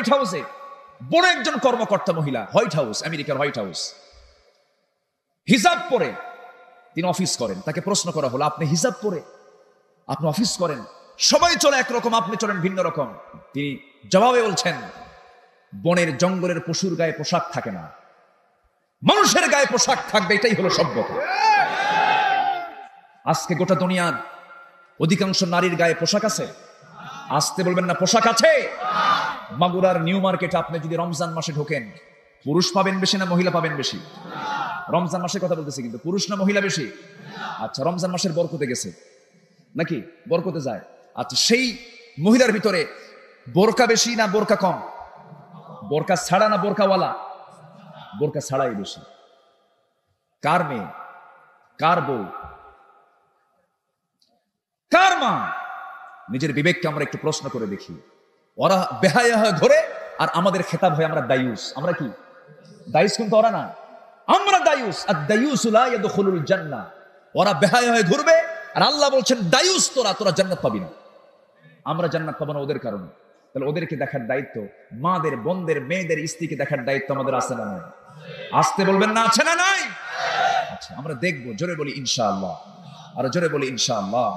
White হাউসে বড় একজন কর্মকর্তা মহিলা, হোয়াইট হাউস, আমেরিকার হোয়াইট হাউস, হিজাব পরে তিনি অফিস করেন। তাকে প্রশ্ন করা হলো, আপনি হিজাব পরে আপনি অফিস করেন, সবাই চলে একরকম, আপনি চলেন ভিন্ন রকম। তিনি জবাবে বলছেন, বনের জঙ্গলের পশুর গায়ে পোশাক থাকে না, মানুষের গায়ে পোশাক থাকবে, এটাই হলো সভ্যতা। আজকে গোটা দুনিয়ার অধিকাংশ নারীর গায়ে পোশাক আছে? আসতে বলবেন না পোশাক আছে? মাগুরার নিউ মার্কেটে আপনি যদি রমজান মাসে ঢোকেন, পুরুষ পাবেন বেশি না মহিলা পাবেন বেশি? রমজান মাসের কথা বলতেছি, কিন্তু পুরুষ না মহিলা বেশি? আচ্ছা, রমজান মাসের বরকতে গেছে নাকি? বরকতে যায়। আচ্ছা, সেই মহিলার ভিতরে বোরকা বেশি না বোরকা কম? বোরকা ছাড়া না বোরকাওয়ালা? বোরকা ছাড়াই বেশি। কার মেয়ে, কার বউ, কার মা? নিজের বিবেককে আমরা একটু প্রশ্ন করে দেখি। ওরা বেহায়া হয়ে ঘোরে, আর আমাদের খেতাব হয় আমরা দায়ুস। আমরা কি দায়ুস? কিন্তু ওরা না, আমরা দায়ুস। আর দায়ুস লা ইয়াদখুলুল জান্নাহ। ওরা বেহায়া হয়ে ঘুরবে, আর আল্লাহ বলছেন দায়ুস তোরা, তোরা জান্নাত পাবি না। আমরা জান্নাত পাবো না ওদের কারণে। তাহলে ওদেরকে দেখার দায়িত্ব, মাদের, বোনদের, মেয়েদের, স্ত্রীকে দেখার দায়িত্ব আমাদের আছে না নাই? আসতে বলবেন না আছে না নাই? আচ্ছা, আমরা দেখবো। জোরে বলি ইনশাআল্লাহ, আর জোরে বলি ইনশাআল্লাহ।